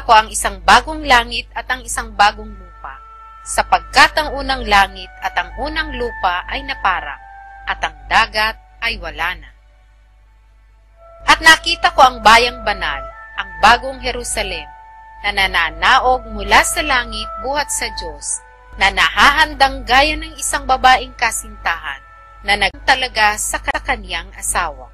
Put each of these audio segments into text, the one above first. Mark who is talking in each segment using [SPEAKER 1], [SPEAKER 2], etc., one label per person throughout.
[SPEAKER 1] ko ang isang bagong langit at ang isang bagong lupa, sapagkat ang unang langit at ang unang lupa ay naparang, at ang dagat ay wala na. At nakita ko ang bayang banal, ang bagong Jerusalem, na nananaog mula sa langit buhat sa Diyos, na nahahandang gaya ng isang babaeng kasintahan, na nagtalaga sa kaniyang asawa.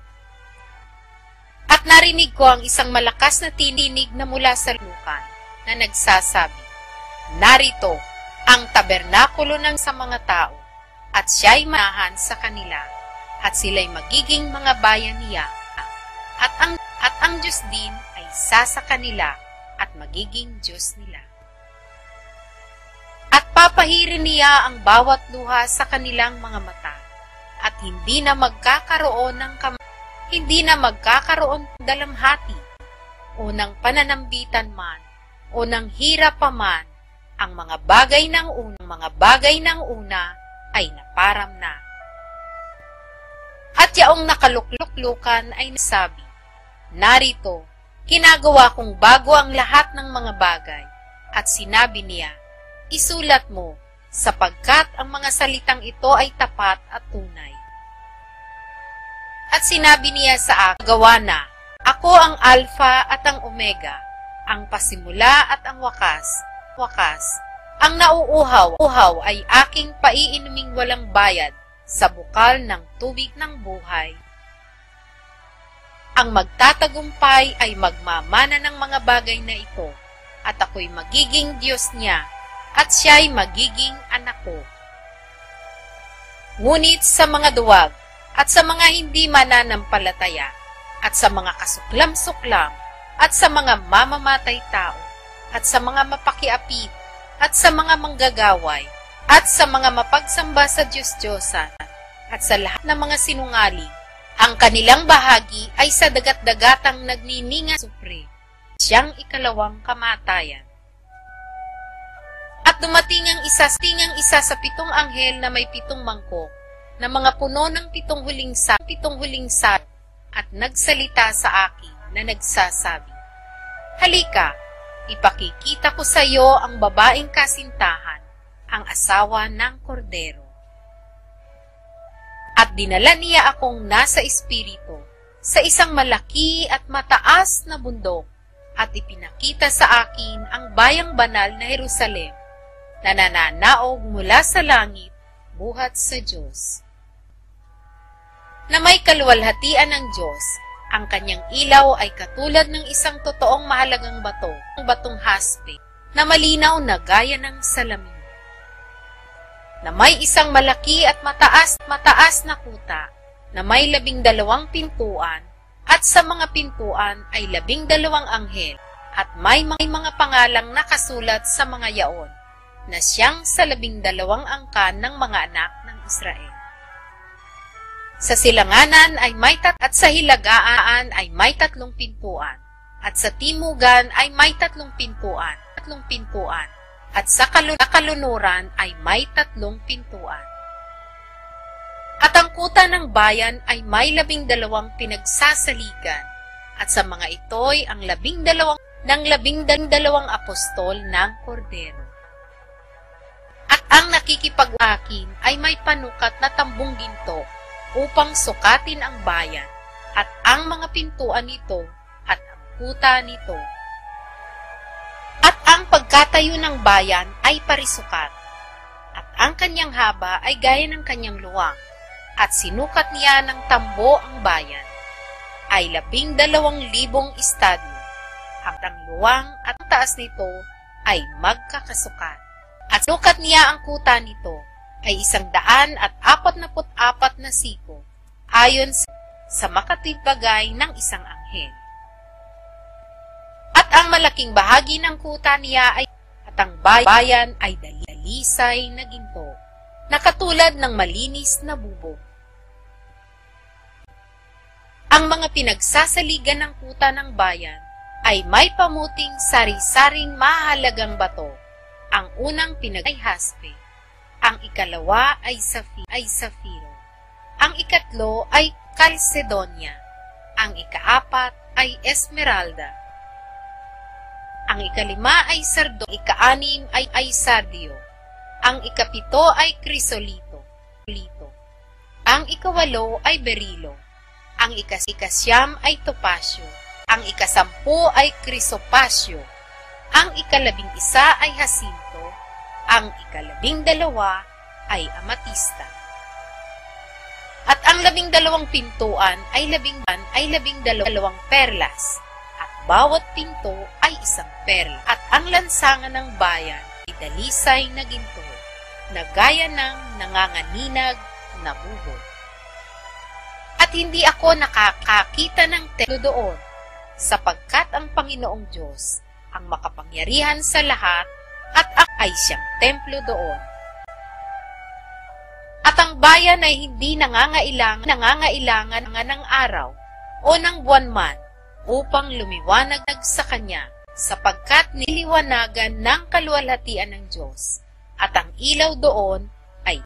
[SPEAKER 1] At narinig ko ang isang malakas na tinig na mula sa lukan, na nagsasabi, "Narito, ang tabernakulo ng sa mga tao, at siya'y manahan sa kanila, at sila'y magiging mga bayan niya, at ang Diyos din ay isa sa kanila, at magiging Diyos nila. At papahirin niya ang bawat luha sa kanilang mga mata, at hindi na magkakaroon dalamhati, o ng pananambitan man, o ng hirap pa man, ang mga bagay ng una ay naparam na." At yaong nakaluklukan ay nasabi, "Narito, ginagawa kong bago ang lahat ng mga bagay." At sinabi niya, "Isulat mo, sapagkat ang mga salitang ito ay tapat at tunay." At sinabi niya sa akin, "Gawa na, ako ang Alpha at ang Omega, ang pasimula at ang wakas. Ang nauuhaw ay aking paiinuming walang bayad sa bukal ng tubig ng buhay. Ang magtatagumpay ay magmamana ng mga bagay na ito, at ako'y magiging Diyos niya, at siya'y magiging anak ko. Ngunit sa mga duwag, at sa mga hindi mananampalataya, at sa mga kasuklam-suklam, at sa mga mamamatay tao, at sa mga mapakiapid, at sa mga manggagaway, at sa mga mapagsamba sa Diyos-Diyosan, at sa lahat ng mga sinungaling, ang kanilang bahagi ay sa dagat-dagatang nagnininga supre, siyang ikalawang kamatayan." At dumating ang isa sa 7 anghel na may 7 mangkok, na mga puno ng 7 huling sa, at nagsalita sa akin na nagsasabi, "Halika, ipakikita ko sa iyo ang babaeng kasintahan, ang asawa ng kordero." At dinala niya akong nasa espiritu sa isang malaki at mataas na bundok, at ipinakita sa akin ang bayang banal na Jerusalem, na nananaog mula sa langit buhat sa Diyos, na may kaluwalhatian ng Diyos. Ang kanyang ilaw ay katulad ng isang totoong mahalagang bato, ang batong haspe, na malinaw na gaya ng salamin, na may isang malaki at mataas na kuta, na may 12 pintuan, at sa mga pintuan ay 12 anghel, at may mga pangalang nakasulat sa mga yaon, na siyang sa 12 angkan ng mga anak ng Israel. Sa silanganan ay may at sa hilagaan ay may 3 pintuan, at sa timugan ay may 3 pintuan, at sa kalunuran ay may 3 pintuan. At ang kuta ng bayan ay may 12 pinagsasaligan, at sa mga ito'y ang 12 apostol ng kordero. At ang nakikipag-akin ay may panukat na tambong ginto, upang sukatin ang bayan, at ang mga pintuan nito, at ang kuta nito. At ang pagkatayo ng bayan ay parisukat, at ang kanyang haba ay gaya ng kanyang luwang, at sinukat niya ng tambo ang bayan, ay 12,000 estadyo. Ang luwang at ang taas nito ay magkakasukat. At sinukat niya ang kuta nito, ay 144 na siko, ayon sa makatibagay ng isang anghel. At ang malaking bahagi ng kuta niya at ang bayan ay dalisay na ginto, na katulad ng malinis na bubog. Ang mga pinagsasaligan ng kuta ng bayan ay may pamuting sari-saring mahalagang bato. Ang unang ay haspe, ang ikalawa ay safiro, ang ikatlo ay kalsedonia, ang ikaapat ay esmeralda, Ang ikalima ay sardo, ika-anim ay sardio, ang ikapito ay krisolito, ang ikawalo ay berilo, ang ikasyam ay topasyo, ang ikasampu ay krisopasyo, ang ikalabing isa ay hasinto, ang ikalabing dalawa ay amatista. At ang 12 pintuan ay labing dalawang perlas, at bawat pinto ay isang perla. At ang lansangan ng bayan ay dalisay na ginto, na gaya ng nanganganinag na bubog. At hindi ako nakakakita ng templo doon, sapagkat ang Panginoong Diyos, ang makapangyarihan sa lahat, at ay siyang templo doon. At ang bayan ay hindi nangangailangan ng araw o ng buwan man upang lumiwanag sa kanya, sapagkat niliwanagan ng kaluwalhatian ng Diyos, at ang ilaw doon ay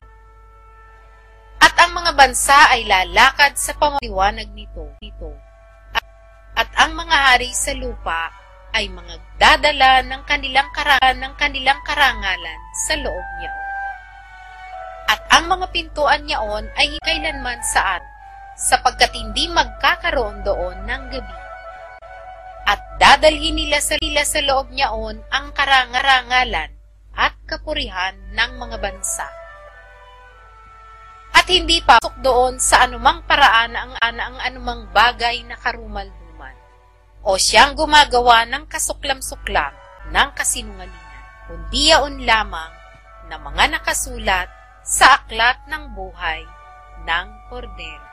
[SPEAKER 1] at ang mga bansa ay lalakad sa pamaliwanag nito. At ang mga hari sa lupa ay mga dadala ng kanilang karangalan sa loob niya. At ang mga pintuan niyaon ay kailanman saan, sapagkat hindi magkakaroon doon ng gabi. At dadalhin nila sa loob niyaon ang karangalan at kapurihan ng mga bansa. At hindi pasok doon sa anumang paraan ang anumang bagay na karumal-duman, o siyang gumagawa ng kasuklam-suklam ng kasinungalingan, kundi yaon lamang na mga nakasulat sa aklat ng buhay ng Kordero.